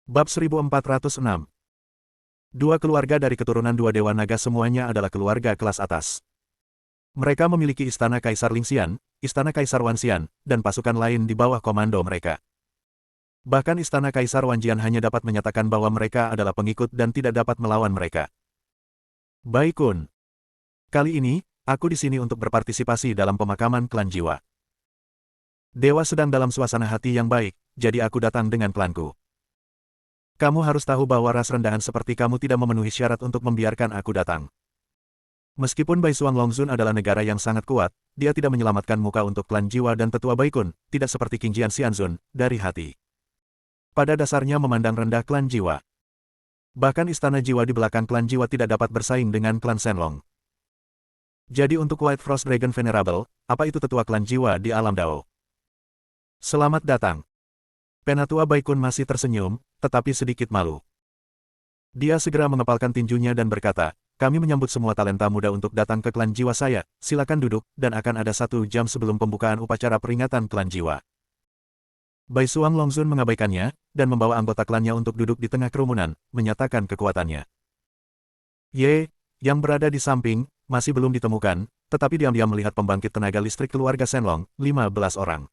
Bab 1406. Dua keluarga dari keturunan dua Dewa Naga semuanya adalah keluarga kelas atas. Mereka memiliki Istana Kaisar Lingxian, Istana Kaisar Wanxian, dan pasukan lain di bawah komando mereka. Bahkan Istana Kaisar Wanjian hanya dapat menyatakan bahwa mereka adalah pengikut dan tidak dapat melawan mereka. Baikun. Kali ini, aku di sini untuk berpartisipasi dalam pemakaman klan jiwa. Dewa sedang dalam suasana hati yang baik, jadi aku datang dengan klanku. Kamu harus tahu bahwa ras rendahan seperti kamu tidak memenuhi syarat untuk membiarkan aku datang. Meskipun Baisuang Longzun adalah negara yang sangat kuat, dia tidak menyelamatkan muka untuk klan jiwa dan tetua Baikun, tidak seperti Qingjian Xianzun, dari hati. Pada dasarnya memandang rendah klan jiwa. Bahkan istana jiwa di belakang klan jiwa tidak dapat bersaing dengan klan Shenlong. Jadi untuk White Frost Dragon Venerable, apa itu tetua klan jiwa di alam Dao? Selamat datang. Penatua Baikun masih tersenyum, tetapi sedikit malu. Dia segera mengepalkan tinjunya dan berkata, kami menyambut semua talenta muda untuk datang ke klan jiwa saya, silakan duduk, dan akan ada 1 jam sebelum pembukaan upacara peringatan klan jiwa. Baisuang Longzun mengabaikannya, dan membawa anggota klannya untuk duduk di tengah kerumunan, menyatakan kekuatannya. Ye, yang berada di samping, masih belum ditemukan, tetapi diam-diam melihat pembangkit tenaga listrik keluarga Shenlong, 15 orang.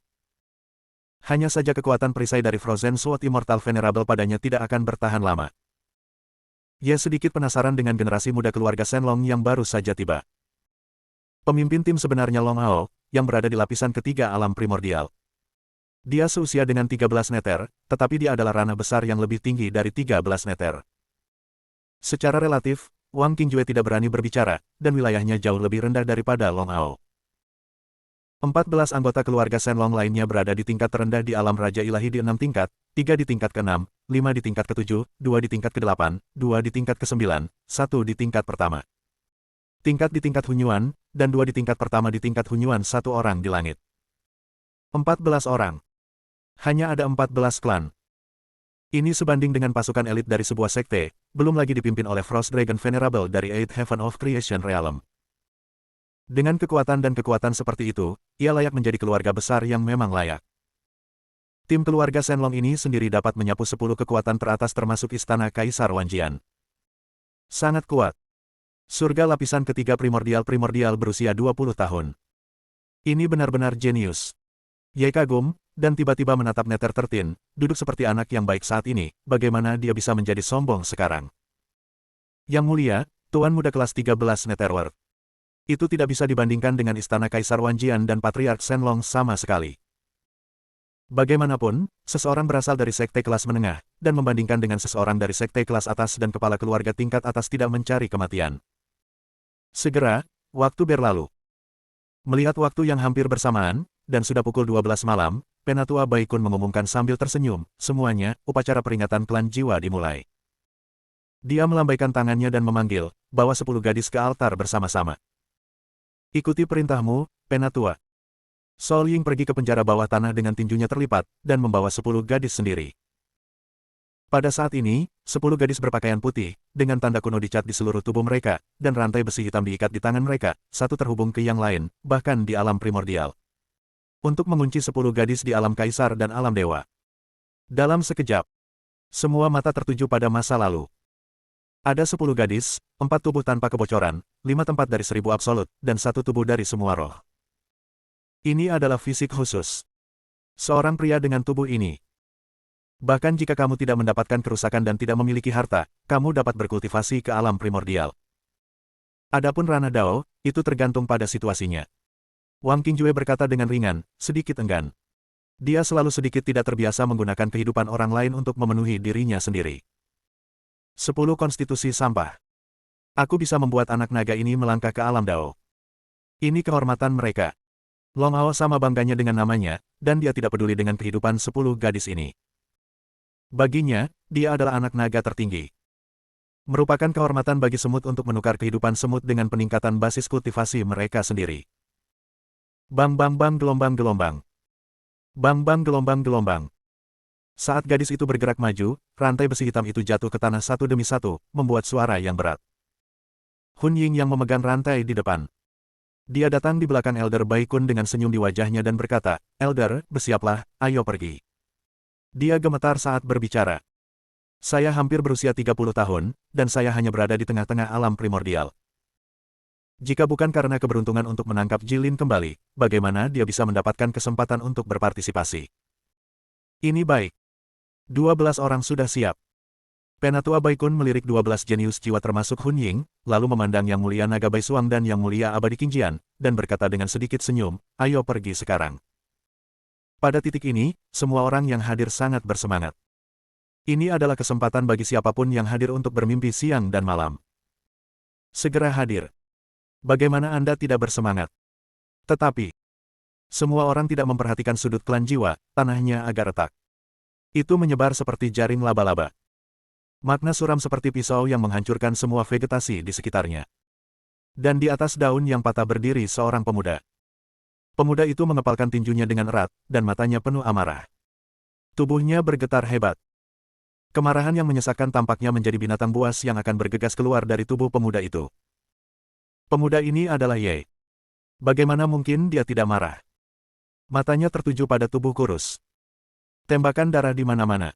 Hanya saja kekuatan perisai dari Frozen Sword Immortal Venerable padanya tidak akan bertahan lama. Ia sedikit penasaran dengan generasi muda keluarga Shenlong yang baru saja tiba. Pemimpin tim sebenarnya Long Hao, yang berada di lapisan ketiga alam primordial. Dia seusia dengan 13 neter, tetapi dia adalah ranah besar yang lebih tinggi dari 13 neter. Secara relatif, Wang Qingjue tidak berani berbicara, dan wilayahnya jauh lebih rendah daripada Long Hao. 14 anggota keluarga Shenlong lainnya berada di tingkat terendah di alam Raja Ilahi di 6 tingkat, 3 di tingkat ke-6, 5 di tingkat ke-7, 2 di tingkat ke-8, 2 di tingkat ke-9, 1 di tingkat pertama. Tingkat di tingkat Hunyuan, dan 2 di tingkat pertama di tingkat Hunyuan 1 orang di langit. 14 orang. Hanya ada 14 klan. Ini sebanding dengan pasukan elit dari sebuah sekte, belum lagi dipimpin oleh Frost Dragon Venerable dari Eighth Heaven of Creation Realm. Dengan kekuatan dan kekuatan seperti itu, ia layak menjadi keluarga besar yang memang layak. Tim keluarga Shenlong ini sendiri dapat menyapu 10 kekuatan teratas termasuk Istana Kaisar Wanjian. Sangat kuat. Surga lapisan ketiga primordial berusia 20 tahun. Ini benar-benar jenius. Ye kagum, dan tiba-tiba menatap Nether 13, duduk seperti anak yang baik saat ini, bagaimana dia bisa menjadi sombong sekarang. Yang mulia, Tuan Muda kelas 13 Netherworld. Itu tidak bisa dibandingkan dengan Istana Kaisar Wanjian dan Patriark Shenlong sama sekali. Bagaimanapun, seseorang berasal dari sekte kelas menengah, dan membandingkan dengan seseorang dari sekte kelas atas dan kepala keluarga tingkat atas tidak mencari kematian. Segera, waktu berlalu. Melihat waktu yang hampir bersamaan, dan sudah pukul 12 malam, Penatua Baikun mengumumkan sambil tersenyum, semuanya, upacara peringatan klan jiwa dimulai. Dia melambaikan tangannya dan memanggil, bawa 10 gadis ke altar bersama-sama. Ikuti perintahmu, Penatua. Sol Ying pergi ke penjara bawah tanah dengan tinjunya terlipat, dan membawa 10 gadis sendiri. Pada saat ini, 10 gadis berpakaian putih, dengan tanda kuno dicat di seluruh tubuh mereka, dan rantai besi hitam diikat di tangan mereka, satu terhubung ke yang lain, bahkan di alam primordial. Untuk mengunci 10 gadis di alam kaisar dan alam dewa. Dalam sekejap, semua mata tertuju pada masa lalu. Ada 10 gadis, 4 tubuh tanpa kebocoran, 5 tempat dari 1000 absolut, dan 1 tubuh dari semua roh. Ini adalah fisik khusus. Seorang pria dengan tubuh ini. Bahkan jika kamu tidak mendapatkan kerusakan dan tidak memiliki harta, kamu dapat berkultivasi ke alam primordial. Adapun ranah Dao, itu tergantung pada situasinya. Wang Qingjue berkata dengan ringan, sedikit enggan. Dia selalu sedikit tidak terbiasa menggunakan kehidupan orang lain untuk memenuhi dirinya sendiri. 10 konstitusi sampah. Aku bisa membuat anak naga ini melangkah ke alam Dao. Ini kehormatan mereka. Long Hao sama bangganya dengan namanya, dan dia tidak peduli dengan kehidupan 10 gadis ini. Baginya, dia adalah anak naga tertinggi. Merupakan kehormatan bagi semut untuk menukar kehidupan semut dengan peningkatan basis kultivasi mereka sendiri. Bang bang bang gelombang gelombang. Bang bang gelombang gelombang. Saat gadis itu bergerak maju, rantai besi hitam itu jatuh ke tanah satu demi satu, membuat suara yang berat. Hun Ying yang memegang rantai di depan. Dia datang di belakang Elder Baikun dengan senyum di wajahnya dan berkata, Elder, bersiaplah, ayo pergi. Dia gemetar saat berbicara. Saya hampir berusia 30 tahun, dan saya hanya berada di tengah-tengah alam primordial. Jika bukan karena keberuntungan untuk menangkap Jilin kembali, bagaimana dia bisa mendapatkan kesempatan untuk berpartisipasi? Ini baik. 12 orang sudah siap. Penatua Baikun melirik 12 jenius jiwa termasuk Hun Ying, lalu memandang Yang Mulia Naga Baisuang dan Yang Mulia Abadi Qingjian, dan berkata dengan sedikit senyum, ayo pergi sekarang. Pada titik ini, semua orang yang hadir sangat bersemangat. Ini adalah kesempatan bagi siapapun yang hadir untuk bermimpi siang dan malam. Segera hadir. Bagaimana Anda tidak bersemangat? Tetapi, semua orang tidak memperhatikan sudut klan jiwa, tanahnya agak retak. Itu menyebar seperti jaring laba-laba. Makna suram seperti pisau yang menghancurkan semua vegetasi di sekitarnya. Dan di atas daun yang patah berdiri seorang pemuda. Pemuda itu mengepalkan tinjunya dengan erat, dan matanya penuh amarah. Tubuhnya bergetar hebat. Kemarahan yang menyesakkan tampaknya menjadi binatang buas yang akan bergegas keluar dari tubuh pemuda itu. Pemuda ini adalah Ye. Bagaimana mungkin dia tidak marah? Matanya tertuju pada tubuh kurus. Tembakan darah di mana-mana.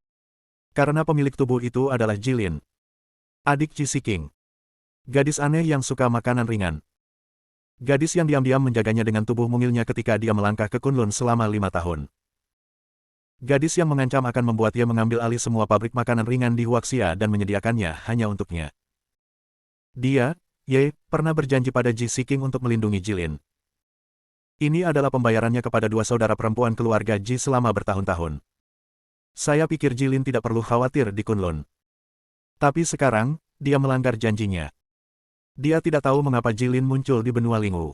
Karena pemilik tubuh itu adalah Jilin. Adik Ji Siking. Gadis aneh yang suka makanan ringan. Gadis yang diam-diam menjaganya dengan tubuh mungilnya ketika dia melangkah ke Kunlun selama 5 tahun. Gadis yang mengancam akan membuat dia mengambil alih semua pabrik makanan ringan di Huaxia dan menyediakannya hanya untuknya. Dia, Ye, pernah berjanji pada Ji Siking untuk melindungi Jilin. Ini adalah pembayarannya kepada dua saudara perempuan keluarga Ji selama bertahun-tahun. Saya pikir Jilin tidak perlu khawatir di Kunlun. Tapi sekarang, dia melanggar janjinya. Dia tidak tahu mengapa Jilin muncul di benua Lingwu.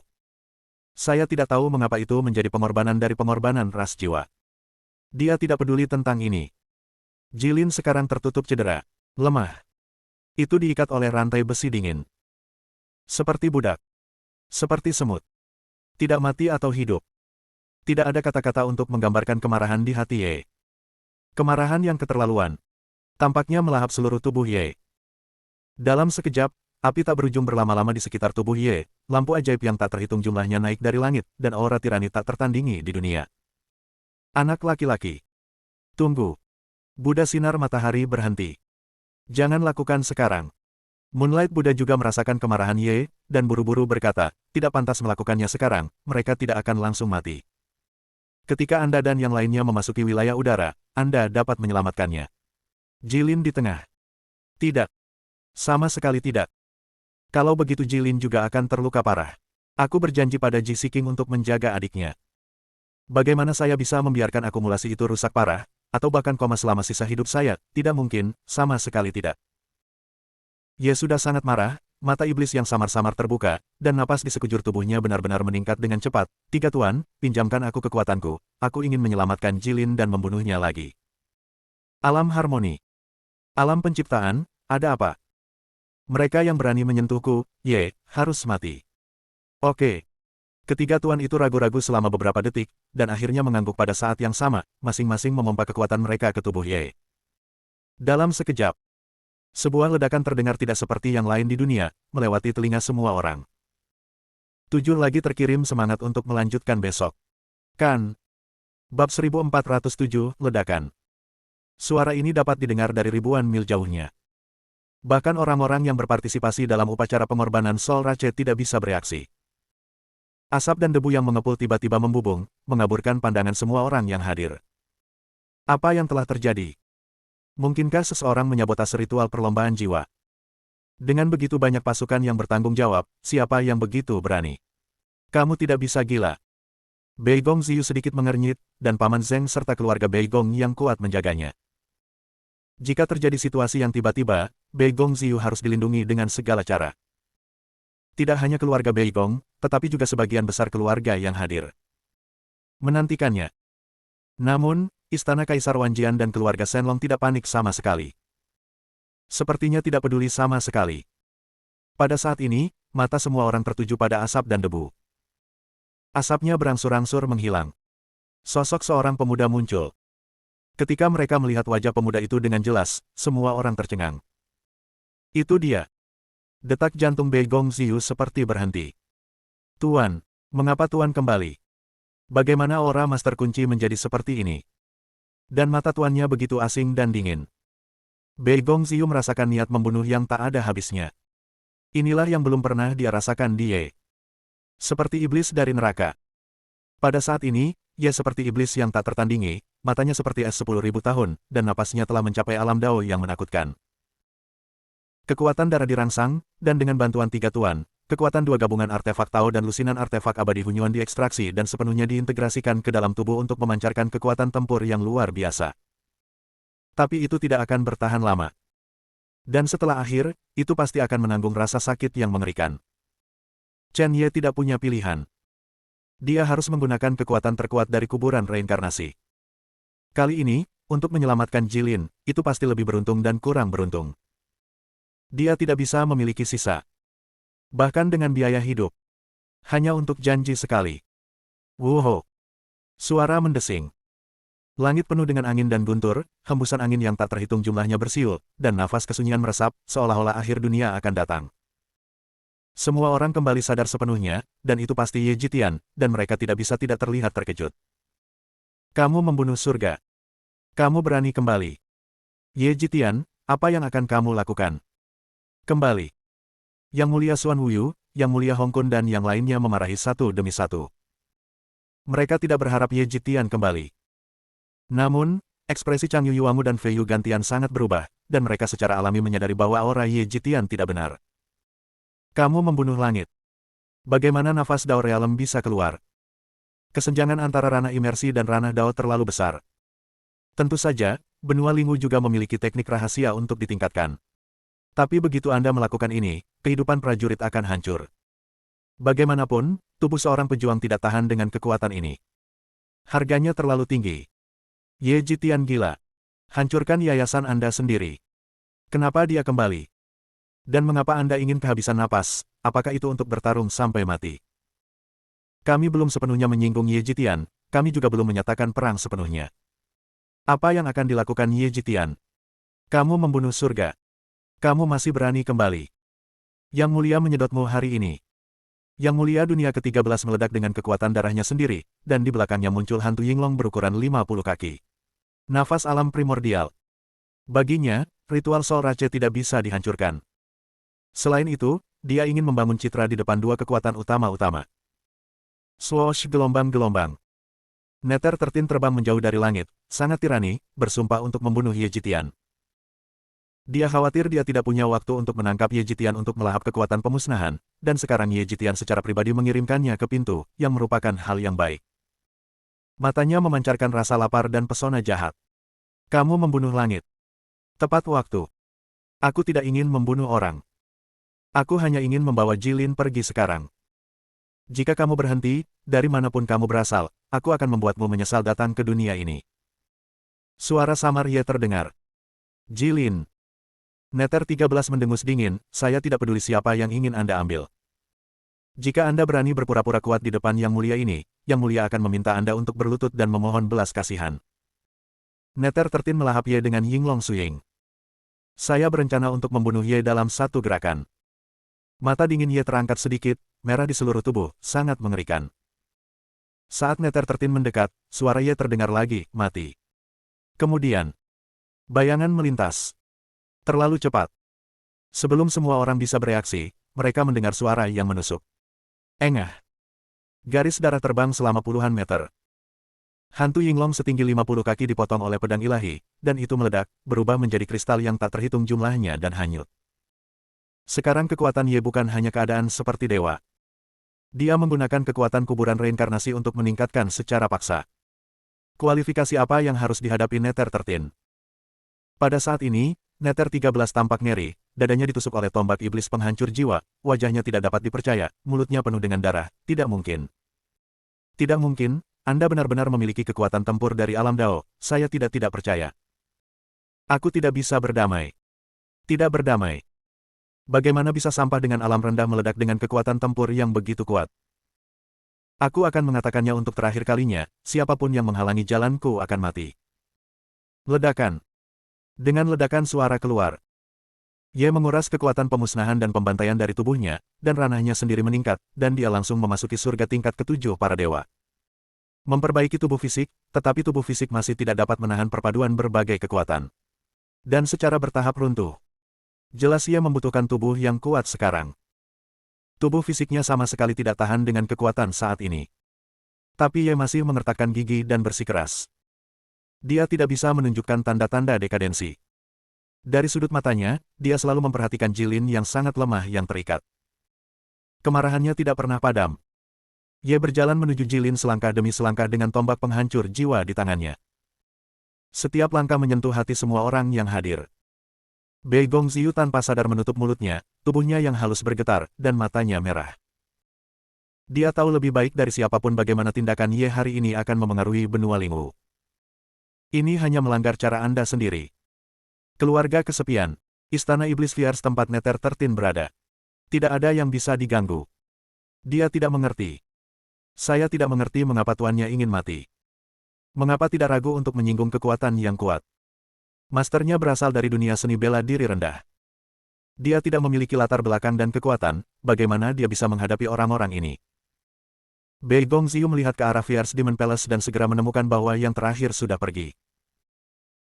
Saya tidak tahu mengapa itu menjadi pengorbanan dari pengorbanan ras jiwa. Dia tidak peduli tentang ini. Jilin sekarang tertutup cedera, lemah. Itu diikat oleh rantai besi dingin. Seperti budak. Seperti semut. Tidak mati atau hidup. Tidak ada kata-kata untuk menggambarkan kemarahan di hati Ye. Kemarahan yang keterlaluan. Tampaknya melahap seluruh tubuh Ye. Dalam sekejap, api tak berujung berlama-lama di sekitar tubuh Ye, lampu ajaib yang tak terhitung jumlahnya naik dari langit, dan aura tirani tak tertandingi di dunia. Anak laki-laki. Tunggu. Buddha sinar matahari berhenti. Jangan lakukan sekarang. Moonlight Buddha juga merasakan kemarahan Ye, dan buru-buru berkata, tidak pantas melakukannya sekarang, mereka tidak akan langsung mati. Ketika Anda dan yang lainnya memasuki wilayah udara, Anda dapat menyelamatkannya. Jilin di tengah. Tidak. Sama sekali tidak. Kalau begitu Jilin juga akan terluka parah. Aku berjanji pada Ji Siking untuk menjaga adiknya. Bagaimana saya bisa membiarkan akumulasi itu rusak parah, atau bahkan koma selama sisa hidup saya? Tidak mungkin, sama sekali tidak. Ye sudah sangat marah, mata iblis yang samar-samar terbuka, dan napas di sekujur tubuhnya benar-benar meningkat dengan cepat. Tiga Tuan, pinjamkan aku kekuatanku, aku ingin menyelamatkan Jilin dan membunuhnya lagi. Alam harmoni. Alam penciptaan, ada apa? Mereka yang berani menyentuhku, Ye, harus mati. Oke. Ketiga Tuan itu ragu-ragu selama beberapa detik, dan akhirnya mengangguk pada saat yang sama, masing-masing memompa kekuatan mereka ke tubuh Ye. Dalam sekejap, sebuah ledakan terdengar tidak seperti yang lain di dunia, melewati telinga semua orang. 7 lagi terkirim semangat untuk melanjutkan besok. Kan? Bab 1407, Ledakan. Suara ini dapat didengar dari ribuan mil jauhnya. Bahkan orang-orang yang berpartisipasi dalam upacara pengorbanan Sol Rache tidak bisa bereaksi. Asap dan debu yang mengepul tiba-tiba membubung, mengaburkan pandangan semua orang yang hadir. Apa yang telah terjadi? Mungkinkah seseorang menyabotase ritual perlombaan jiwa? Dengan begitu banyak pasukan yang bertanggung jawab, siapa yang begitu berani? Kamu tidak bisa gila. Beigong Ziyu sedikit mengernyit, dan Paman Zeng serta keluarga Beigong yang kuat menjaganya. Jika terjadi situasi yang tiba-tiba, Beigong Ziyu harus dilindungi dengan segala cara. Tidak hanya keluarga Beigong, tetapi juga sebagian besar keluarga yang hadir. Menantikannya. Namun, Istana Kaisar Wanjian dan keluarga Shenlong tidak panik sama sekali. Sepertinya tidak peduli sama sekali. Pada saat ini, mata semua orang tertuju pada asap dan debu. Asapnya berangsur-angsur menghilang. Sosok seorang pemuda muncul. Ketika mereka melihat wajah pemuda itu dengan jelas, semua orang tercengang. Itu dia. Detak jantung Beigong Ziyu seperti berhenti. Tuan, mengapa Tuan kembali? Bagaimana aura Master Kunci menjadi seperti ini? Dan mata tuannya begitu asing dan dingin. Bei Gongxiu merasakan niat membunuh yang tak ada habisnya. Inilah yang belum pernah dia rasakan di Ye. Seperti iblis dari neraka. Pada saat ini, Ye seperti iblis yang tak tertandingi, matanya seperti es 10.000 tahun, dan napasnya telah mencapai alam Dao yang menakutkan. Kekuatan darah dirangsang, dan dengan bantuan tiga tuan, kekuatan dua gabungan artefak Tao dan lusinan artefak abadi Hunyuan diekstraksi dan sepenuhnya diintegrasikan ke dalam tubuh untuk memancarkan kekuatan tempur yang luar biasa. Tapi itu tidak akan bertahan lama. Dan setelah akhir, itu pasti akan menanggung rasa sakit yang mengerikan. Chen Ye tidak punya pilihan. Dia harus menggunakan kekuatan terkuat dari kuburan reinkarnasi. Kali ini, untuk menyelamatkan Jilin, itu pasti lebih beruntung dan kurang beruntung. Dia tidak bisa memiliki sisa. Bahkan dengan biaya hidup. Hanya untuk janji sekali. Wuho! Suara mendesing. Langit penuh dengan angin dan guntur, hembusan angin yang tak terhitung jumlahnya bersiul, dan nafas kesunyian meresap, seolah-olah akhir dunia akan datang. Semua orang kembali sadar sepenuhnya, dan itu pasti Ye Jitian, dan mereka tidak bisa tidak terlihat terkejut. Kamu membunuh surga. Kamu berani kembali. Ye Jitian, apa yang akan kamu lakukan? Kembali. Yang mulia Xuan Wuyu, Yang mulia Hong Kun dan yang lainnya memarahi satu demi satu. Mereka tidak berharap Ye Jitian kembali. Namun, ekspresi Chang Yuyu Wangu dan Fei Yu Gantian sangat berubah, dan mereka secara alami menyadari bahwa aura Ye Jitian tidak benar. Kamu membunuh langit. Bagaimana nafas Dao Realem bisa keluar? Kesenjangan antara ranah imersi dan ranah Dao terlalu besar. Tentu saja, benua Lingwu juga memiliki teknik rahasia untuk ditingkatkan. Tapi begitu Anda melakukan ini, kehidupan prajurit akan hancur. Bagaimanapun, tubuh seorang pejuang tidak tahan dengan kekuatan ini. Harganya terlalu tinggi. Ye Jitian gila. Hancurkan yayasan Anda sendiri. Kenapa dia kembali? Dan mengapa Anda ingin kehabisan napas? Apakah itu untuk bertarung sampai mati? Kami belum sepenuhnya menyinggung Ye Jitian, kami juga belum menyatakan perang sepenuhnya. Apa yang akan dilakukan Ye Jitian? Kamu membunuh surga. Kamu masih berani kembali. Yang mulia menyedotmu hari ini. Yang mulia dunia ke-13 meledak dengan kekuatan darahnya sendiri, dan di belakangnya muncul hantu Yinglong berukuran 50 kaki. Nafas alam primordial. Baginya, ritual Sol Rache tidak bisa dihancurkan. Selain itu, dia ingin membangun citra di depan dua kekuatan utama-utama. Swoosh gelombang-gelombang. Neter tertin terbang menjauh dari langit, sangat tirani, bersumpah untuk membunuh Ye Jitian. Dia khawatir dia tidak punya waktu untuk menangkap Ye Jitian untuk melahap kekuatan pemusnahan, dan sekarang Ye Jitian secara pribadi mengirimkannya ke pintu, yang merupakan hal yang baik. Matanya memancarkan rasa lapar dan pesona jahat. Kamu membunuh langit. Tepat waktu. Aku tidak ingin membunuh orang. Aku hanya ingin membawa Jilin pergi sekarang. Jika kamu berhenti, dari manapun kamu berasal, aku akan membuatmu menyesal datang ke dunia ini. Suara samar Ye terdengar. Jilin. Neter 13 mendengus dingin, saya tidak peduli siapa yang ingin Anda ambil. Jika Anda berani berpura-pura kuat di depan Yang Mulia ini, Yang Mulia akan meminta Anda untuk berlutut dan memohon belas kasihan. Neter tertin melahap Ye dengan Yinglong Suying. Saya berencana untuk membunuh Ye dalam satu gerakan. Mata dingin Ye terangkat sedikit, merah di seluruh tubuh, sangat mengerikan. Saat Neter tertin mendekat, suara Ye terdengar lagi, mati. Kemudian, bayangan melintas. Terlalu cepat. Sebelum semua orang bisa bereaksi, mereka mendengar suara yang menusuk. Engah. Garis darah terbang selama puluhan meter. Hantu Yinglong setinggi 50 kaki dipotong oleh pedang ilahi, dan itu meledak, berubah menjadi kristal yang tak terhitung jumlahnya dan hanyut. Sekarang kekuatan Ye bukan hanya keadaan seperti dewa. Dia menggunakan kekuatan kuburan reinkarnasi untuk meningkatkan secara paksa. Kualifikasi apa yang harus dihadapi Neter tertin? Pada saat ini, Neter 13 tampak ngeri, dadanya ditusuk oleh tombak iblis penghancur jiwa, wajahnya tidak dapat dipercaya, mulutnya penuh dengan darah, tidak mungkin. Tidak mungkin, Anda benar-benar memiliki kekuatan tempur dari alam Dao, saya tidak percaya. Aku tidak bisa berdamai. Tidak berdamai. Bagaimana bisa sampah dengan alam rendah meledak dengan kekuatan tempur yang begitu kuat? Aku akan mengatakannya untuk terakhir kalinya, siapapun yang menghalangi jalanku akan mati. Ledakan. Dengan ledakan suara keluar. Ye menguras kekuatan pemusnahan dan pembantaian dari tubuhnya, dan ranahnya sendiri meningkat, dan dia langsung memasuki surga tingkat ke-7 para dewa. Memperbaiki tubuh fisik, tetapi tubuh fisik masih tidak dapat menahan perpaduan berbagai kekuatan. Dan secara bertahap runtuh. Jelas ia membutuhkan tubuh yang kuat sekarang. Tubuh fisiknya sama sekali tidak tahan dengan kekuatan saat ini. Tapi ia masih mengertakkan gigi dan bersikeras. Dia tidak bisa menunjukkan tanda-tanda dekadensi. Dari sudut matanya, dia selalu memperhatikan Jilin yang sangat lemah yang terikat. Kemarahannya tidak pernah padam. Ia berjalan menuju Jilin selangkah demi selangkah dengan tombak penghancur jiwa di tangannya. Setiap langkah menyentuh hati semua orang yang hadir. Bei Gongziyu tanpa sadar menutup mulutnya, tubuhnya yang halus bergetar, dan matanya merah. Dia tahu lebih baik dari siapapun bagaimana tindakan Ye hari ini akan memengaruhi benua Lingwu. Ini hanya melanggar cara Anda sendiri. Keluarga kesepian. Istana Iblis Fiars tempat Nether 13 berada. Tidak ada yang bisa diganggu. Dia tidak mengerti. Saya tidak mengerti mengapa tuannya ingin mati. Mengapa tidak ragu untuk menyinggung kekuatan yang kuat. Masternya berasal dari dunia seni bela diri rendah. Dia tidak memiliki latar belakang dan kekuatan, bagaimana dia bisa menghadapi orang-orang ini. Bei Gongziyu melihat ke arah Fierce Demon Palace dan segera menemukan bahwa yang terakhir sudah pergi.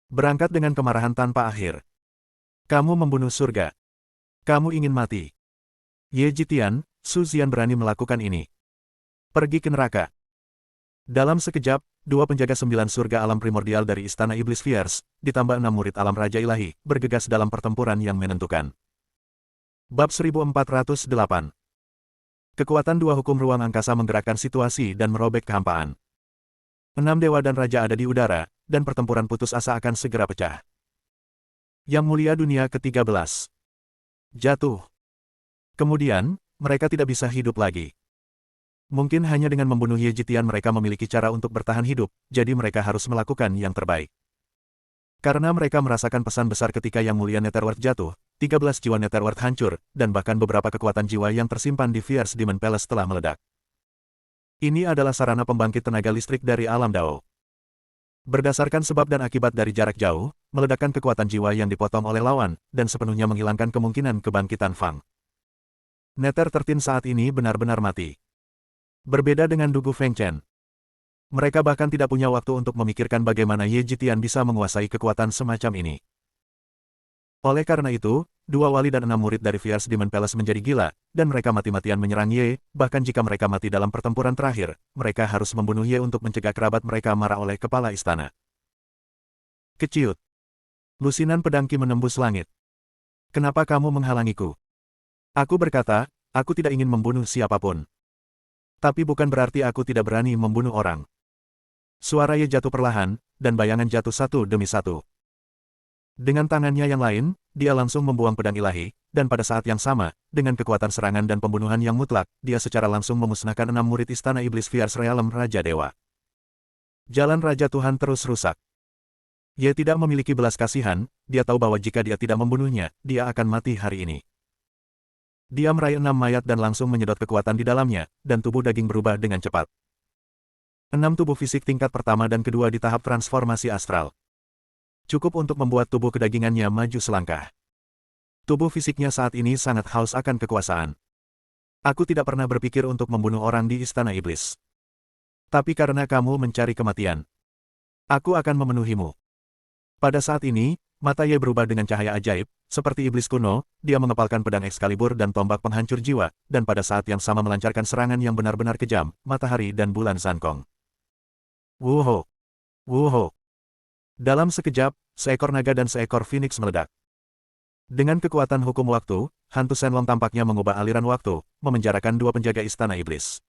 Berangkat dengan kemarahan tanpa akhir. Kamu membunuh surga. Kamu ingin mati. Ye Jitian, Su Xian berani melakukan ini. Pergi ke neraka. Dalam sekejap, dua penjaga 9 surga alam primordial dari Istana Iblis Fierce, ditambah 6 murid alam Raja Ilahi, bergegas dalam pertempuran yang menentukan. Bab 1408. Kekuatan dua hukum ruang angkasa menggerakkan situasi dan merobek kehampaan. 6 dewa dan raja ada di udara, dan pertempuran putus asa akan segera pecah. Yang Mulia Dunia ke-13 jatuh. Kemudian, mereka tidak bisa hidup lagi. Mungkin hanya dengan membunuh Ye Jitian mereka memiliki cara untuk bertahan hidup, jadi mereka harus melakukan yang terbaik. Karena mereka merasakan pesan besar ketika Yang Mulia Netherworld jatuh, 13 jiwa Netherworld hancur, dan bahkan beberapa kekuatan jiwa yang tersimpan di Fierce Demon Palace telah meledak. Ini adalah sarana pembangkit tenaga listrik dari alam Dao. Berdasarkan sebab dan akibat dari jarak jauh, meledakkan kekuatan jiwa yang dipotong oleh lawan, dan sepenuhnya menghilangkan kemungkinan kebangkitan Fang. Nether 13 saat ini benar-benar mati. Berbeda dengan Dugu Fengchen. Mereka bahkan tidak punya waktu untuk memikirkan bagaimana Ye Jitian bisa menguasai kekuatan semacam ini. Oleh karena itu, dua wali dan 6 murid dari Fierce Demon Palace menjadi gila, dan mereka mati-matian menyerang Ye, bahkan jika mereka mati dalam pertempuran terakhir, mereka harus membunuh Ye untuk mencegah kerabat mereka marah oleh kepala istana. Keciut. Lusinan pedang Qi menembus langit. Kenapa kamu menghalangiku? Aku berkata, aku tidak ingin membunuh siapapun. Tapi bukan berarti aku tidak berani membunuh orang. Suara Ye jatuh perlahan, dan bayangan jatuh satu demi satu. Dengan tangannya yang lain, dia langsung membuang pedang ilahi, dan pada saat yang sama, dengan kekuatan serangan dan pembunuhan yang mutlak, dia secara langsung memusnahkan 6 murid Istana Iblis Fierce Realm Raja Dewa. Jalan Raja Tuhan terus rusak. Ye tidak memiliki belas kasihan, dia tahu bahwa jika dia tidak membunuhnya, dia akan mati hari ini. Dia meraih 6 mayat dan langsung menyedot kekuatan di dalamnya, dan tubuh daging berubah dengan cepat. 6 tubuh fisik tingkat pertama dan kedua di tahap transformasi astral. Cukup untuk membuat tubuh kedagingannya maju selangkah. Tubuh fisiknya saat ini sangat haus akan kekuasaan. Aku tidak pernah berpikir untuk membunuh orang di Istana Iblis. Tapi karena kamu mencari kematian, aku akan memenuhimu. Pada saat ini, mata Ye berubah dengan cahaya ajaib, seperti iblis kuno, dia mengepalkan pedang Excalibur dan tombak penghancur jiwa, dan pada saat yang sama melancarkan serangan yang benar-benar kejam, matahari dan bulan Zankong. Wuho! Wuho! Dalam sekejap, seekor naga dan seekor phoenix meledak. Dengan kekuatan hukum waktu, hantu Shenlong tampaknya mengubah aliran waktu, memenjarakan dua penjaga Istana Iblis.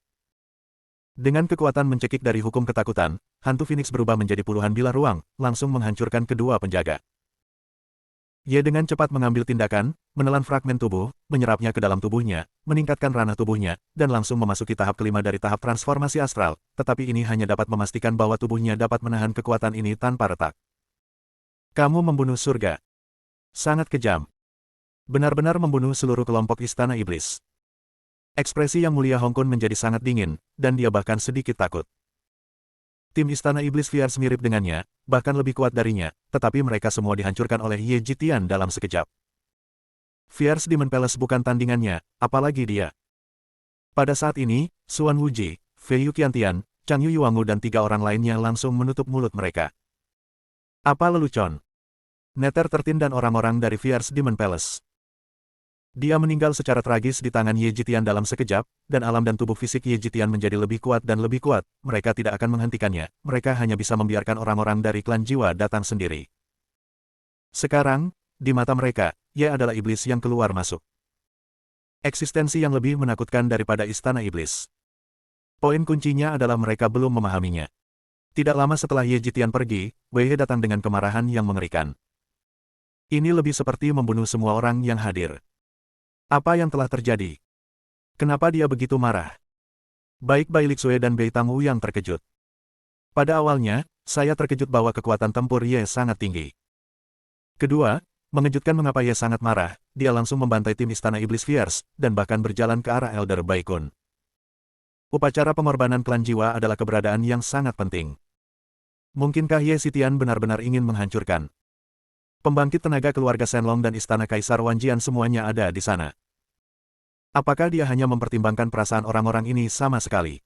Dengan kekuatan mencekik dari hukum ketakutan, hantu phoenix berubah menjadi puluhan bilah ruang, langsung menghancurkan kedua penjaga. Ye dengan cepat mengambil tindakan, menelan fragmen tubuh, menyerapnya ke dalam tubuhnya, meningkatkan ranah tubuhnya, dan langsung memasuki tahap kelima dari tahap transformasi astral, tetapi ini hanya dapat memastikan bahwa tubuhnya dapat menahan kekuatan ini tanpa retak. Kamu membunuh surga. Sangat kejam. Benar-benar membunuh seluruh kelompok Istana Iblis. Ekspresi Yang Mulia Hong Kun menjadi sangat dingin, dan dia bahkan sedikit takut. Tim Istana Iblis Fierce mirip dengannya, bahkan lebih kuat darinya, tetapi mereka semua dihancurkan oleh Ye Jitian dalam sekejap. Fierce Demon Palace bukan tandingannya, apalagi dia. Pada saat ini, Xuan Wuji, Fei Yuqiantian, Chang Yuyuangu dan 3 orang lainnya langsung menutup mulut mereka. Apa lelucon? Nether-13 dan orang-orang dari Fierce Demon Palace. Dia meninggal secara tragis di tangan Ye Jitian dalam sekejap, dan alam dan tubuh fisik Ye Jitian menjadi lebih kuat dan lebih kuat. Mereka tidak akan menghentikannya, mereka hanya bisa membiarkan orang-orang dari klan jiwa datang sendiri. Sekarang, di mata mereka, Ye adalah iblis yang keluar masuk. Eksistensi yang lebih menakutkan daripada istana iblis. Poin kuncinya adalah mereka belum memahaminya. Tidak lama setelah Ye Jitian pergi, Wei He datang dengan kemarahan yang mengerikan. Ini lebih seperti membunuh semua orang yang hadir. Apa yang telah terjadi? Kenapa dia begitu marah? Baik Bai Lixue dan Bei Tangwu yang terkejut. Pada awalnya, saya terkejut bahwa kekuatan tempur Ye sangat tinggi. Kedua, mengejutkan mengapa Ye sangat marah, dia langsung membantai tim Istana Iblis Fierce, dan bahkan berjalan ke arah Elder Bai Kun. Upacara pengorbanan klan jiwa adalah keberadaan yang sangat penting. Mungkinkah Ye Xitian benar-benar ingin menghancurkan pembangkit tenaga keluarga Shenlong dan Istana Kaisar Wanjian semuanya ada di sana? Apakah dia hanya mempertimbangkan perasaan orang-orang ini sama sekali?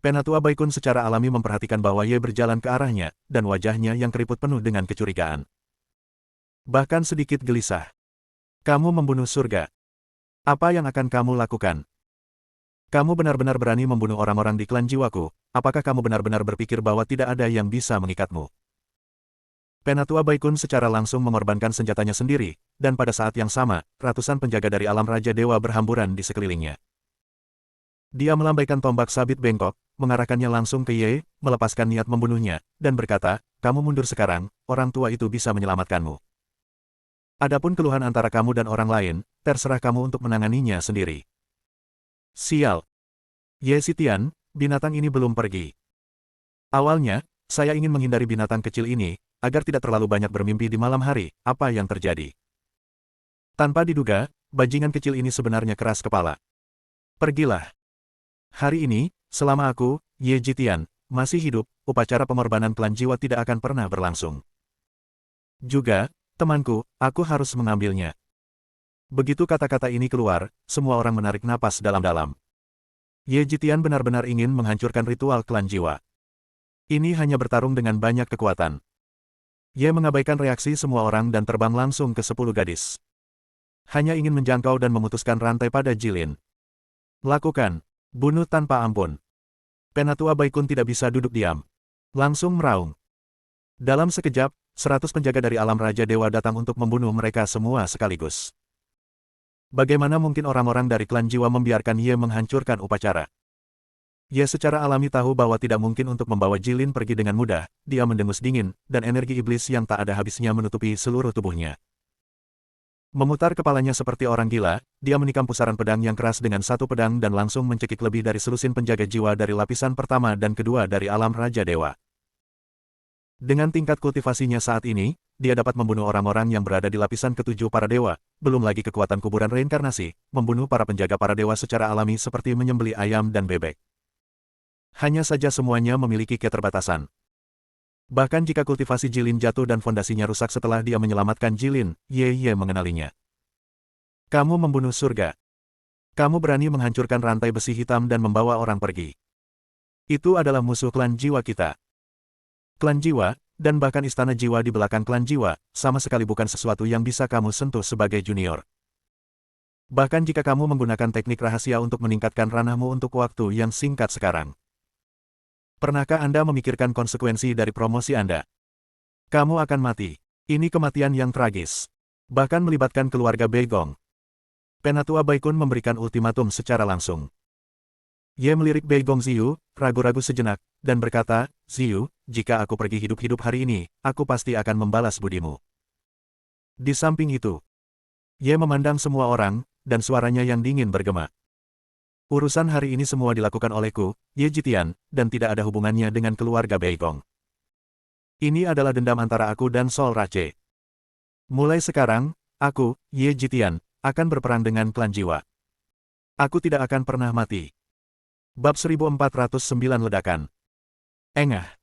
Penatua Bai Kun secara alami memperhatikan bahwa Ye berjalan ke arahnya, dan wajahnya yang keriput penuh dengan kecurigaan. Bahkan sedikit gelisah. Kamu membunuh surga. Apa yang akan kamu lakukan? Kamu benar-benar berani membunuh orang-orang di klan jiwaku, apakah kamu benar-benar berpikir bahwa tidak ada yang bisa mengikatmu? Penatua Bai Kun secara langsung mengorbankan senjatanya sendiri, dan pada saat yang sama, ratusan penjaga dari alam Raja Dewa berhamburan di sekelilingnya. Dia melambaikan tombak sabit bengkok, mengarahkannya langsung ke Ye, melepaskan niat membunuhnya, dan berkata, kamu mundur sekarang, orang tua itu bisa menyelamatkanmu. Adapun keluhan antara kamu dan orang lain, terserah kamu untuk menanganinya sendiri. Sial. Ye Xitian, binatang ini belum pergi. Awalnya, saya ingin menghindari binatang kecil ini, agar tidak terlalu banyak bermimpi di malam hari. Apa yang terjadi? Tanpa diduga, bajingan kecil ini sebenarnya keras kepala. Pergilah. Hari ini, selama aku, Ye Jitian, masih hidup, upacara pengorbanan klan jiwa tidak akan pernah berlangsung. Juga, temanku, aku harus mengambilnya. Begitu kata-kata ini keluar, semua orang menarik napas dalam-dalam. Ye Jitian benar-benar ingin menghancurkan ritual klan jiwa. Ini hanya bertarung dengan banyak kekuatan. Ye mengabaikan reaksi semua orang dan terbang langsung ke 10 gadis. Hanya ingin menjangkau dan memutuskan rantai pada Jilin. Lakukan. Bunuh tanpa ampun. Penatua Bai Kun tidak bisa duduk diam. Langsung meraung. Dalam sekejap, 100 penjaga dari alam Raja Dewa datang untuk membunuh mereka semua sekaligus. Bagaimana mungkin orang-orang dari klan jiwa membiarkan Ye menghancurkan upacara? Ye secara alami tahu bahwa tidak mungkin untuk membawa Jilin pergi dengan mudah, dia mendengus dingin, dan energi iblis yang tak ada habisnya menutupi seluruh tubuhnya. Memutar kepalanya seperti orang gila, dia menikam pusaran pedang yang keras dengan satu pedang dan langsung mencekik lebih dari selusin penjaga jiwa dari lapisan pertama dan kedua dari alam Raja Dewa. Dengan tingkat kultivasinya saat ini, dia dapat membunuh orang-orang yang berada di lapisan ketujuh para dewa, belum lagi kekuatan kuburan reinkarnasi, membunuh para penjaga para dewa secara alami seperti menyembelih ayam dan bebek. Hanya saja semuanya memiliki keterbatasan. Bahkan jika kultivasi Jilin jatuh dan fondasinya rusak setelah dia menyelamatkan Jilin, Ye mengenalinya. Kamu membunuh surga. Kamu berani menghancurkan rantai besi hitam dan membawa orang pergi. Itu adalah musuh klan jiwa kita. Klan jiwa, dan bahkan istana jiwa di belakang klan jiwa, sama sekali bukan sesuatu yang bisa kamu sentuh sebagai junior. Bahkan jika kamu menggunakan teknik rahasia untuk meningkatkan ranahmu untuk waktu yang singkat sekarang. Pernahkah Anda memikirkan konsekuensi dari promosi Anda? Kamu akan mati. Ini kematian yang tragis. Bahkan melibatkan keluarga Beigong. Penatua Bai Kun memberikan ultimatum secara langsung. Ye melirik Beigong Ziyu, ragu-ragu sejenak, dan berkata, Ziyu, jika aku pergi hidup-hidup hari ini, aku pasti akan membalas budimu. Di samping itu, Ye memandang semua orang, dan suaranya yang dingin bergema. Urusan hari ini semua dilakukan olehku, Ye Jitian, dan tidak ada hubungannya dengan keluarga Beigong. Ini adalah dendam antara aku dan Sol Rache. Mulai sekarang, aku, Ye Jitian, akan berperang dengan klan jiwa. Aku tidak akan pernah mati. Bab 1409 Ledakan. Engah.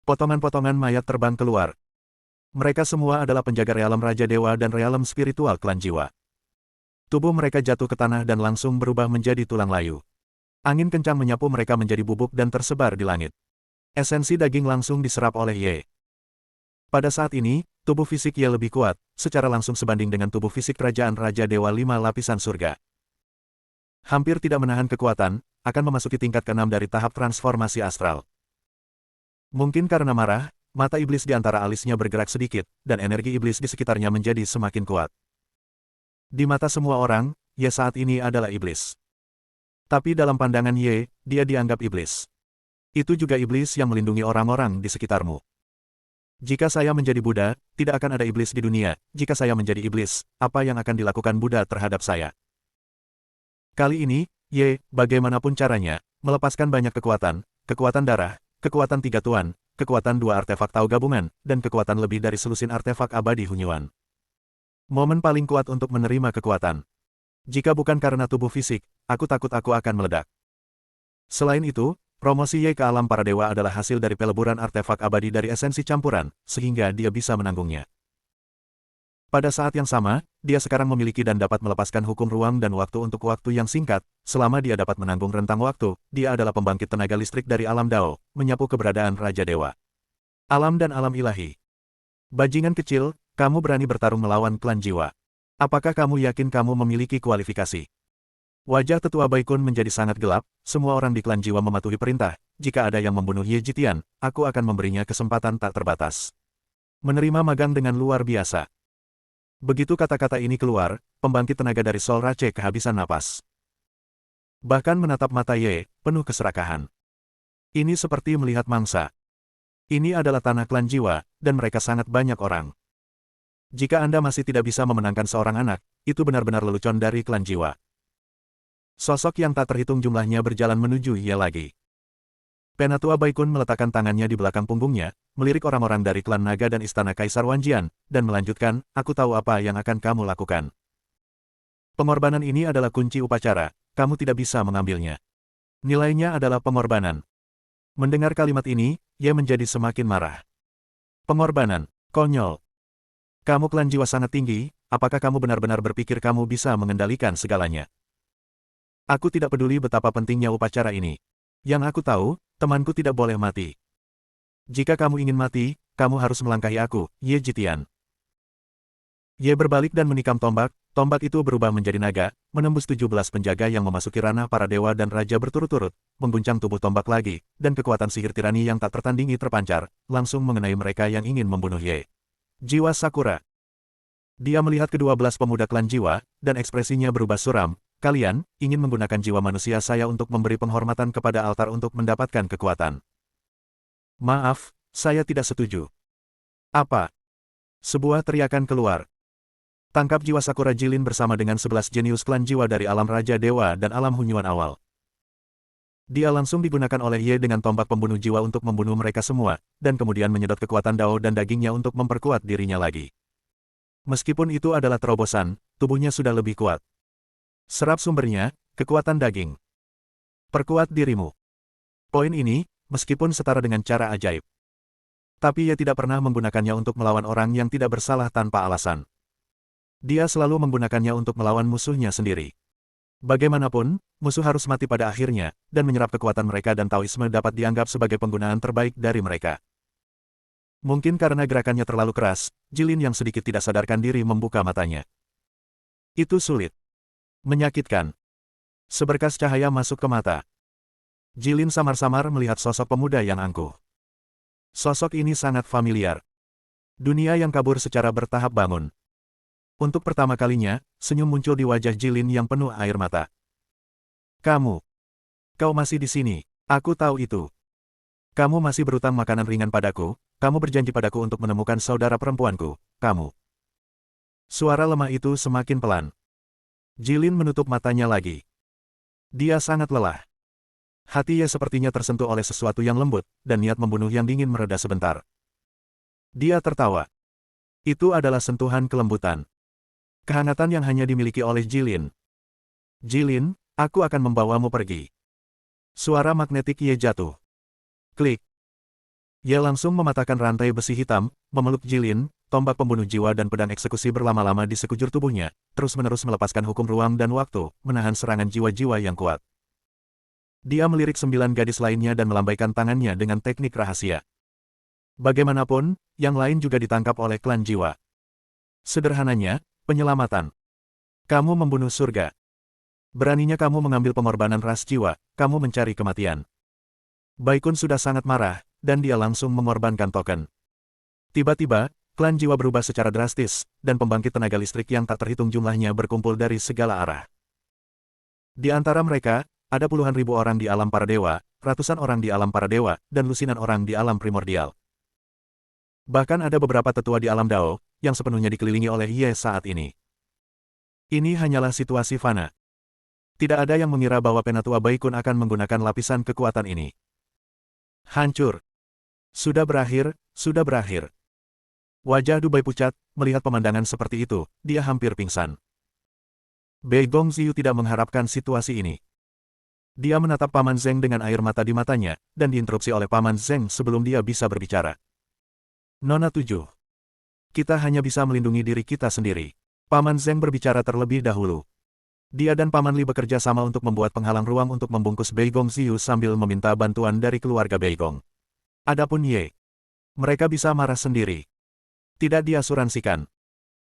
Potongan-potongan mayat terbang keluar. Mereka semua adalah penjaga realem Raja Dewa dan realem spiritual klan jiwa. Tubuh mereka jatuh ke tanah dan langsung berubah menjadi tulang layu. Angin kencang menyapu mereka menjadi bubuk dan tersebar di langit. Esensi daging langsung diserap oleh Ye. Pada saat ini, Tubuh fisik Ye lebih kuat, secara langsung sebanding dengan tubuh fisik Kerajaan Raja Dewa 5 lapisan surga. Hampir tidak menahan kekuatan, akan memasuki tingkat ke-6 dari tahap transformasi astral. Mungkin karena marah, mata iblis di antara alisnya bergerak sedikit, dan energi iblis di sekitarnya menjadi semakin kuat. Di mata semua orang, Ye saat ini adalah iblis. Tapi dalam pandangan Ye, dia dianggap iblis. Itu juga iblis yang melindungi orang-orang di sekitarmu. Jika saya menjadi Buddha, tidak akan ada iblis di dunia. Jika saya menjadi iblis, apa yang akan dilakukan Buddha terhadap saya? Kali ini, Ye, bagaimanapun caranya, melepaskan banyak kekuatan, kekuatan darah, kekuatan tiga tuan, kekuatan dua artefak Tao gabungan, dan kekuatan lebih dari selusin artefak abadi Hunyuan. Momen paling kuat untuk menerima kekuatan. Jika bukan karena tubuh fisik, aku takut aku akan meledak. Selain itu, promosi Ye ke alam para dewa adalah hasil dari peleburan artefak abadi dari esensi campuran, sehingga dia bisa menanggungnya. Pada saat yang sama, dia sekarang memiliki dan dapat melepaskan hukum ruang dan waktu untuk waktu yang singkat. Selama dia dapat menanggung rentang waktu, dia adalah pembangkit tenaga listrik dari alam Dao, menyapu keberadaan Raja Dewa. Alam dan alam ilahi. Bajingan kecil, kamu berani bertarung melawan klan jiwa. Apakah kamu yakin kamu memiliki kualifikasi? Wajah tetua Baikun menjadi sangat gelap, semua orang di klan jiwa mematuhi perintah. Jika ada yang membunuh Ye Jitian, aku akan memberinya kesempatan tak terbatas. Menerima magang dengan luar biasa. Begitu kata-kata ini keluar, pembangkit tenaga dari Sol Rache kehabisan napas. Bahkan menatap mata Ye, penuh keserakahan. Ini seperti melihat mangsa. Ini adalah tanah klan jiwa, dan mereka sangat banyak orang. Jika Anda masih tidak bisa memenangkan seorang anak, itu benar-benar lelucon dari klan jiwa. Sosok yang tak terhitung jumlahnya berjalan menuju Ye lagi. Penatua Baikun meletakkan tangannya di belakang punggungnya, melirik orang-orang dari klan naga dan istana Kaisar Wanjian, dan melanjutkan, aku tahu apa yang akan kamu lakukan. Pengorbanan ini adalah kunci upacara, kamu tidak bisa mengambilnya. Nilainya adalah pengorbanan. Mendengar kalimat ini, Ye menjadi semakin marah. Pengorbanan, konyol. Kamu klan jiwa sangat tinggi, apakah kamu benar-benar berpikir kamu bisa mengendalikan segalanya? Aku tidak peduli betapa pentingnya upacara ini. Yang aku tahu, temanku tidak boleh mati. Jika kamu ingin mati, kamu harus melangkahi aku, Ye Jitian. Ye berbalik dan menikam tombak itu berubah menjadi naga, menembus 17 penjaga yang memasuki ranah para dewa dan raja berturut-turut, mengguncang tubuh tombak lagi, dan kekuatan sihir tirani yang tak tertandingi terpancar, langsung mengenai mereka yang ingin membunuh Ye. Jiwa Sakura. Dia melihat ke-12 pemuda klan jiwa, dan ekspresinya berubah suram. Kalian ingin menggunakan jiwa manusia saya untuk memberi penghormatan kepada altar untuk mendapatkan kekuatan. Maaf, saya tidak setuju. Apa? Sebuah teriakan keluar. Tangkap jiwa Sakura Jilin bersama dengan 11 jenius klan jiwa dari alam Raja Dewa dan alam Hunyuan awal. Dia langsung digunakan oleh Ye dengan tombak pembunuh jiwa untuk membunuh mereka semua, dan kemudian menyedot kekuatan Dao dan dagingnya untuk memperkuat dirinya lagi. Meskipun itu adalah terobosan, tubuhnya sudah lebih kuat. Serap sumbernya, kekuatan daging. Perkuat dirimu. Poin ini, meskipun setara dengan cara ajaib. Tapi ia tidak pernah menggunakannya untuk melawan orang yang tidak bersalah tanpa alasan. Dia selalu menggunakannya untuk melawan musuhnya sendiri. Bagaimanapun, musuh harus mati pada akhirnya, dan menyerap kekuatan mereka dan Taoisme dapat dianggap sebagai penggunaan terbaik dari mereka. Mungkin karena gerakannya terlalu keras, Jilin yang sedikit tidak sadarkan diri membuka matanya. Itu sulit. Menyakitkan. Seberkas cahaya masuk ke mata. Jilin samar-samar melihat sosok pemuda yang angkuh. Sosok ini sangat familiar. Dunia yang kabur secara bertahap bangun. Untuk pertama kalinya, senyum muncul di wajah Jilin yang penuh air mata. Kau masih di sini. Aku tahu itu. Kamu masih berutang makanan ringan padaku, kamu berjanji padaku untuk menemukan saudara perempuanku, kamu. Suara lemah itu semakin pelan. Jilin menutup matanya lagi. Dia sangat lelah. Hatinya sepertinya tersentuh oleh sesuatu yang lembut, dan niat membunuh yang dingin mereda sebentar. Dia tertawa. Itu adalah sentuhan kelembutan. Kehangatan yang hanya dimiliki oleh Jilin. Jilin, aku akan membawamu pergi. Suara magnetik Ye jatuh. Klik. Ye langsung mematahkan rantai besi hitam, memeluk Jilin, tombak pembunuh jiwa dan pedang eksekusi berlama-lama di sekujur tubuhnya, terus-menerus melepaskan hukum ruang dan waktu, menahan serangan jiwa-jiwa yang kuat. Dia melirik 9 gadis lainnya dan melambaikan tangannya dengan teknik rahasia. Bagaimanapun, yang lain juga ditangkap oleh klan jiwa. Sederhananya, penyelamatan. Kamu membunuh surga. Beraninya kamu mengambil pengorbanan ras jiwa, kamu mencari kematian. Baikun sudah sangat marah, dan dia langsung mengorbankan token. Tiba-tiba, klan jiwa berubah secara drastis, dan pembangkit tenaga listrik yang tak terhitung jumlahnya berkumpul dari segala arah. Di antara mereka, ada puluhan ribu orang di alam para dewa, ratusan orang di alam para dewa, dan lusinan orang di alam primordial. Bahkan ada beberapa tetua di alam Dao, yang sepenuhnya dikelilingi oleh Ye saat ini. Ini hanyalah situasi fana. Tidak ada yang mengira bahwa Penatua Baikun akan menggunakan lapisan kekuatan ini. Hancur. Sudah berakhir, sudah berakhir. Wajah Dubai pucat, melihat pemandangan seperti itu, dia hampir pingsan. Bei Gongxiu tidak mengharapkan situasi ini. Dia menatap Paman Zeng dengan air mata di matanya, dan diinterupsi oleh Paman Zeng sebelum dia bisa berbicara. Nona 7. Kita hanya bisa melindungi diri kita sendiri. Paman Zeng berbicara terlebih dahulu. Dia dan Paman Li bekerja sama untuk membuat penghalang ruang untuk membungkus Bei Gongxiu sambil meminta bantuan dari keluarga Bei Gong. Adapun Ye, mereka bisa marah sendiri. Tidak diasuransikan.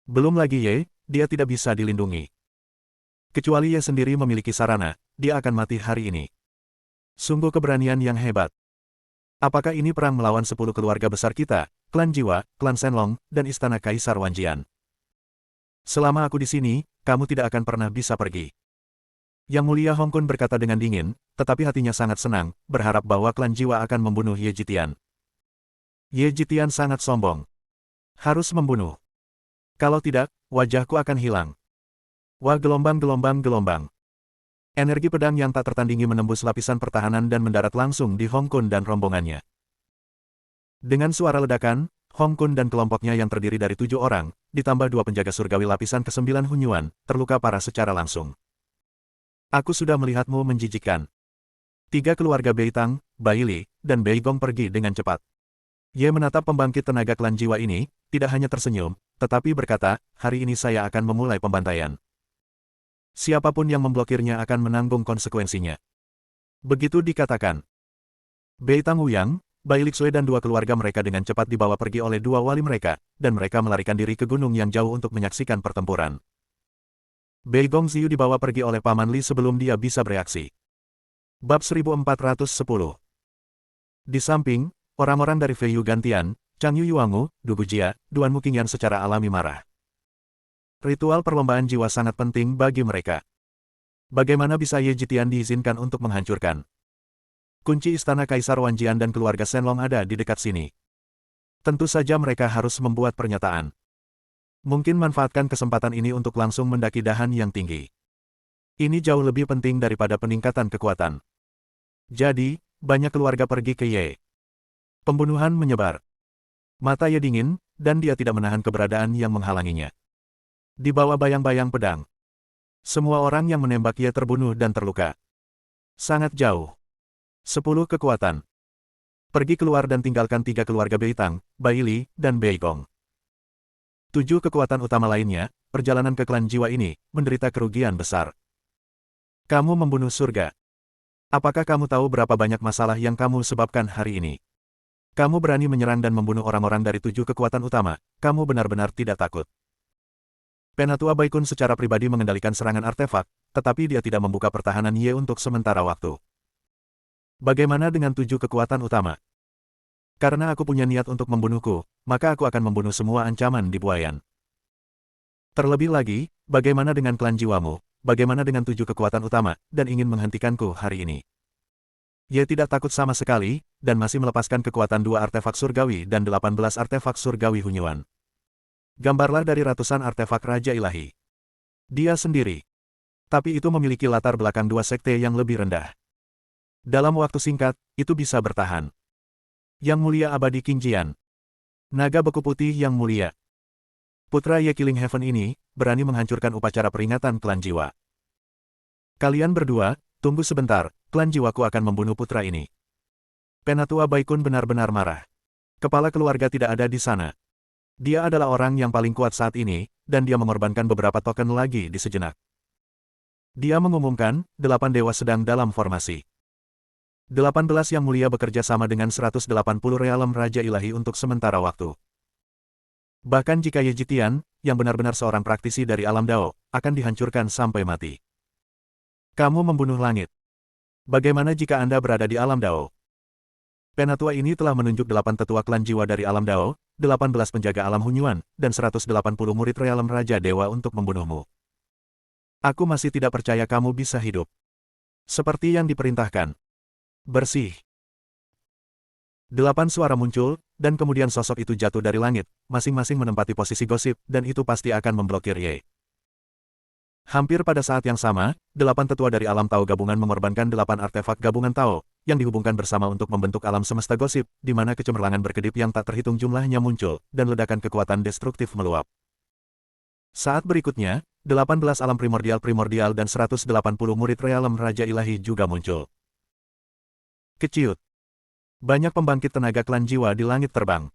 Belum lagi Ye, dia tidak bisa dilindungi. Kecuali Ye sendiri memiliki sarana, dia akan mati hari ini. Sungguh keberanian yang hebat. Apakah ini perang melawan 10 keluarga besar kita, klan jiwa, klan Shenlong, dan istana Kaisar Wanjian? Selama aku di sini, kamu tidak akan pernah bisa pergi. Yang Mulia Hong Kun berkata dengan dingin, tetapi hatinya sangat senang, berharap bahwa klan jiwa akan membunuh Ye Jitian. Ye Jitian sangat sombong. Harus membunuh. Kalau tidak, wajahku akan hilang. Wah, gelombang. Energi pedang yang tak tertandingi menembus lapisan pertahanan dan mendarat langsung di Hong Kun dan rombongannya. Dengan suara ledakan, Hong Kun dan kelompoknya yang terdiri dari 7 orang, ditambah 2 penjaga surgawi lapisan ke-9 Hunyuan, terluka parah secara langsung. Aku sudah melihatmu menjijikkan. 3 keluarga Bei Tang, Bai Li, dan Bei Gong pergi dengan cepat. Ye menatap pembangkit tenaga klan jiwa ini, tidak hanya tersenyum, tetapi berkata, hari ini saya akan memulai pembantaian. Siapapun yang memblokirnya akan menanggung konsekuensinya. Begitu dikatakan. Bei Tang Wuyang, Bai Lixue dan 2 keluarga mereka dengan cepat dibawa pergi oleh 2 wali mereka, dan mereka melarikan diri ke gunung yang jauh untuk menyaksikan pertempuran. Bei Gongxiu dibawa pergi oleh Paman Li sebelum dia bisa bereaksi. Bab 1410. Di samping, orang-orang dari Fei Yu Gantian, Chang Yu Yuangu, Du Gujia, Duan Muqingyan secara alami marah. Ritual perlombaan jiwa sangat penting bagi mereka. Bagaimana bisa Ye Jitian diizinkan untuk menghancurkan? Kunci istana Kaisar Wanjian dan keluarga Shenlong ada di dekat sini. Tentu saja mereka harus membuat pernyataan. Mungkin manfaatkan kesempatan ini untuk langsung mendaki dahan yang tinggi. Ini jauh lebih penting daripada peningkatan kekuatan. Jadi, banyak keluarga pergi ke Ye. Pembunuhan menyebar. Mata Ye dingin, dan dia tidak menahan keberadaan yang menghalanginya. Di bawah bayang-bayang pedang. Semua orang yang menembak Ye terbunuh dan terluka. Sangat jauh. 10 kekuatan. Pergi keluar dan tinggalkan 3 keluarga Bei Tang, Bai Li, dan Bei Gong. 7 kekuatan utama lainnya, perjalanan ke klan jiwa ini, menderita kerugian besar. Kamu membunuh surga. Apakah kamu tahu berapa banyak masalah yang kamu sebabkan hari ini? Kamu berani menyerang dan membunuh orang-orang dari 7 kekuatan utama, kamu benar-benar tidak takut. Penatua Baikun secara pribadi mengendalikan serangan artefak, tetapi dia tidak membuka pertahanan Ye untuk sementara waktu. Bagaimana dengan 7 kekuatan utama? Karena aku punya niat untuk membunuhku, maka aku akan membunuh semua ancaman di buayan. Terlebih lagi, bagaimana dengan klan jiwamu, bagaimana dengan 7 kekuatan utama, dan ingin menghentikanku hari ini? Ye tidak takut sama sekali, dan masih melepaskan kekuatan 2 artefak surgawi dan 18 artefak surgawi Hunyuan. Gambarlah dari ratusan artefak Raja Ilahi. Dia sendiri. Tapi itu memiliki latar belakang 2 sekte yang lebih rendah. Dalam waktu singkat, itu bisa bertahan. Yang Mulia Abadi King Jian. Naga beku putih yang mulia. Putra Ye Killing Heaven ini, berani menghancurkan upacara peringatan klan jiwa. Kalian berdua, tunggu sebentar, klan jiwaku akan membunuh putra ini. Penatua Baikun benar-benar marah. Kepala keluarga tidak ada di sana. Dia adalah orang yang paling kuat saat ini, dan dia mengorbankan beberapa token lagi di sejenak. Dia mengumumkan, 8 dewa sedang dalam formasi. 18 Yang Mulia bekerja sama dengan 180 realem Raja Ilahi untuk sementara waktu. Bahkan jika Ye Jitian, yang benar-benar seorang praktisi dari alam Dao, akan dihancurkan sampai mati. Kamu membunuh langit. Bagaimana jika Anda berada di alam Dao? Penatua ini telah menunjuk 8 tetua klan jiwa dari alam Dao, 18 penjaga alam Hunyuan, dan 180 murid realem Raja Dewa untuk membunuhmu. Aku masih tidak percaya kamu bisa hidup. Seperti yang diperintahkan. Bersih. 8 suara muncul, dan kemudian sosok itu jatuh dari langit, masing-masing menempati posisi gosip, dan itu pasti akan memblokir Ye. Hampir pada saat yang sama, 8 tetua dari alam Tao gabungan mengorbankan 8 artefak gabungan Tao, yang dihubungkan bersama untuk membentuk alam semesta gosip, di mana kecemerlangan berkedip yang tak terhitung jumlahnya muncul, dan ledakan kekuatan destruktif meluap. Saat berikutnya, 18 alam primordial dan 180 murid realem Raja Ilahi juga muncul. Keciut. Banyak pembangkit tenaga klan jiwa di langit terbang.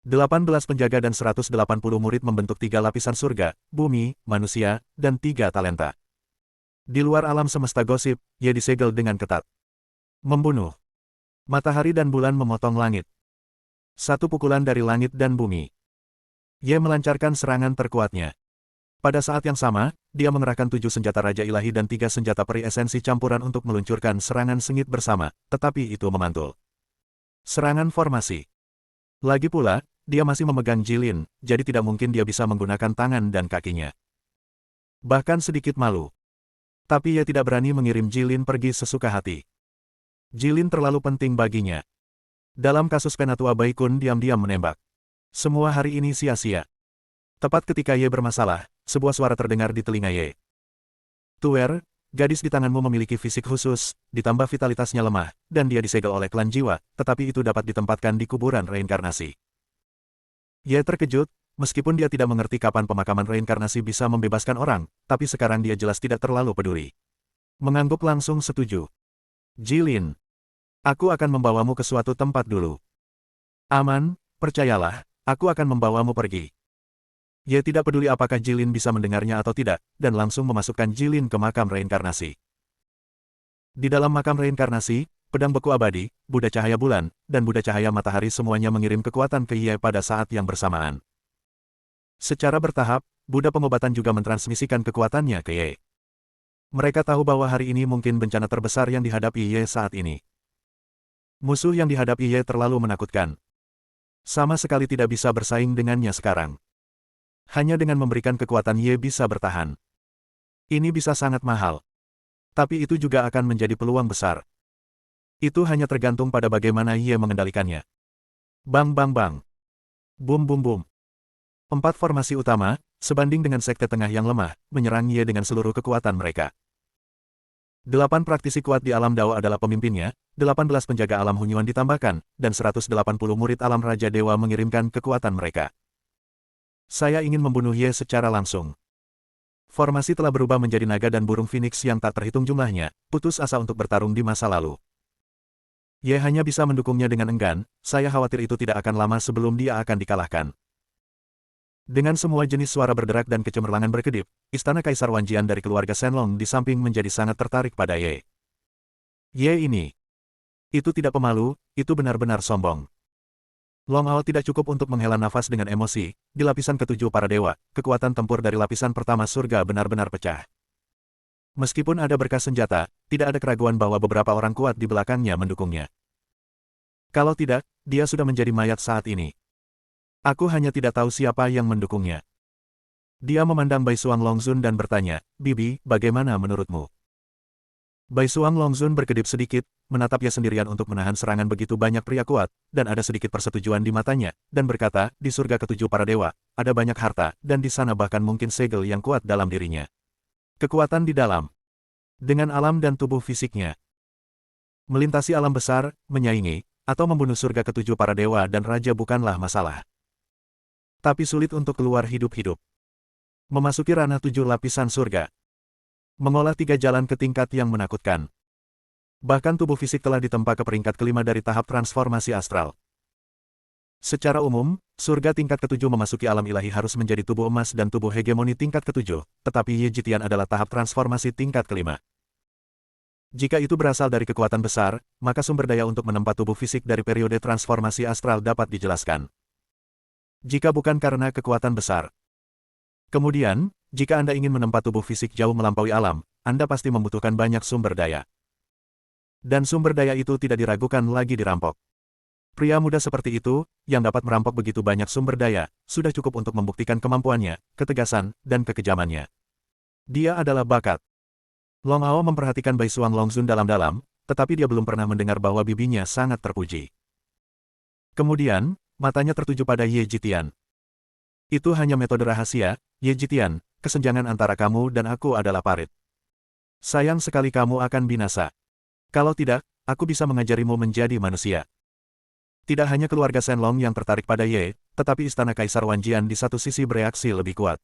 18 penjaga dan 180 murid membentuk 3 lapisan surga, bumi, manusia, dan 3 talenta. Di luar alam semesta gosip, Ye disegel dengan ketat. Membunuh. Matahari dan bulan memotong langit. Satu pukulan dari langit dan bumi. Ye melancarkan serangan terkuatnya. Pada saat yang sama, dia mengerahkan 7 senjata Raja Ilahi dan 3 senjata peri esensi campuran untuk meluncurkan serangan sengit bersama, tetapi itu memantul. Serangan formasi. Lagi pula, dia masih memegang Jilin, jadi tidak mungkin dia bisa menggunakan tangan dan kakinya. Bahkan sedikit malu. Tapi ia tidak berani mengirim Jilin pergi sesuka hati. Jilin terlalu penting baginya. Dalam kasus Penatua Baikun diam-diam menembak. Semua hari ini sia-sia. Tepat ketika Ye bermasalah, sebuah suara terdengar di telinga Ye. Tuer, gadis di tanganmu memiliki fisik khusus, ditambah vitalitasnya lemah, dan dia disegel oleh klan jiwa, tetapi itu dapat ditempatkan di kuburan reinkarnasi. Ye terkejut, meskipun dia tidak mengerti kapan pemakaman reinkarnasi bisa membebaskan orang, tapi sekarang dia jelas tidak terlalu peduli. Mengangguk langsung setuju. Jilin, aku akan membawamu ke suatu tempat dulu. Aman, percayalah, aku akan membawamu pergi. Ye tidak peduli apakah Jilin bisa mendengarnya atau tidak, dan langsung memasukkan Jilin ke makam reinkarnasi. Di dalam makam reinkarnasi, pedang beku abadi, Buddha cahaya bulan, dan Buddha cahaya matahari semuanya mengirim kekuatan ke Ye pada saat yang bersamaan. Secara bertahap, Buddha pengobatan juga mentransmisikan kekuatannya ke Ye. Mereka tahu bahwa hari ini mungkin bencana terbesar yang dihadapi Ye saat ini. Musuh yang dihadapi Ye terlalu menakutkan. Sama sekali tidak bisa bersaing dengannya sekarang. Hanya dengan memberikan kekuatan Ye bisa bertahan. Ini bisa sangat mahal. Tapi itu juga akan menjadi peluang besar. Itu hanya tergantung pada bagaimana Ye mengendalikannya. Bang bang bang. Bum bum bum. 4 formasi utama, sebanding dengan sekte tengah yang lemah, menyerang Ye dengan seluruh kekuatan mereka. 8 praktisi kuat di alam Dao adalah pemimpinnya, 18 penjaga alam Hunyuan ditambahkan, dan 180 murid alam Raja Dewa mengirimkan kekuatan mereka. Saya ingin membunuh Ye secara langsung. Formasi telah berubah menjadi naga dan burung phoenix yang tak terhitung jumlahnya, putus asa untuk bertarung di masa lalu. Ye hanya bisa mendukungnya dengan enggan, saya khawatir itu tidak akan lama sebelum dia akan dikalahkan. Dengan semua jenis suara berderak dan kecemerlangan berkedip, istana Kaisar Wanjian dari keluarga Shenlong di samping menjadi sangat tertarik pada Ye. Ye ini. Itu tidak pemalu, itu benar-benar sombong. Long Hao tidak cukup untuk menghela nafas dengan emosi, di lapisan ketujuh para dewa, kekuatan tempur dari lapisan pertama surga benar-benar pecah. Meskipun ada berkas senjata, tidak ada keraguan bahwa beberapa orang kuat di belakangnya mendukungnya. Kalau tidak, dia sudah menjadi mayat saat ini. Aku hanya tidak tahu siapa yang mendukungnya. Dia memandang Bai Suang Longzun dan bertanya, Bibi, bagaimana menurutmu? Bai Suang Longzun berkedip sedikit, menatapnya sendirian untuk menahan serangan begitu banyak pria kuat, dan ada sedikit persetujuan di matanya, dan berkata, di surga ketujuh para dewa, ada banyak harta, dan di sana bahkan mungkin segel yang kuat dalam dirinya. Kekuatan di dalam. Dengan alam dan tubuh fisiknya. Melintasi alam besar, menyaingi, atau membunuh surga ketujuh para dewa dan raja bukanlah masalah. Tapi sulit untuk keluar hidup-hidup. Memasuki ranah 7 lapisan surga. Mengolah 3 jalan ke tingkat yang menakutkan. Bahkan tubuh fisik telah ditempa ke peringkat kelima dari tahap transformasi astral. Secara umum, surga tingkat ketujuh memasuki alam ilahi harus menjadi tubuh emas dan tubuh hegemoni tingkat ketujuh, tetapi Ye Jitian adalah tahap transformasi tingkat kelima. Jika itu berasal dari kekuatan besar, maka sumber daya untuk menempa tubuh fisik dari periode transformasi astral dapat dijelaskan. Jika bukan karena kekuatan besar. Kemudian, jika Anda ingin menempa tubuh fisik jauh melampaui alam, Anda pasti membutuhkan banyak sumber daya. Dan sumber daya itu tidak diragukan lagi dirampok. Pria muda seperti itu, yang dapat merampok begitu banyak sumber daya, sudah cukup untuk membuktikan kemampuannya, ketegasan, dan kekejamannya. Dia adalah bakat. Long Hao memperhatikan Bai Suang Longzun dalam-dalam, tetapi dia belum pernah mendengar bahwa bibinya sangat terpuji. Kemudian, matanya tertuju pada Ye Jitian. Itu hanya metode rahasia, Ye Jitian, kesenjangan antara kamu dan aku adalah parit. Sayang sekali kamu akan binasa. Kalau tidak, aku bisa mengajarimu menjadi manusia. Tidak hanya keluarga Shenlong yang tertarik pada Ye, tetapi istana Kaisar Wanjian di satu sisi bereaksi lebih kuat.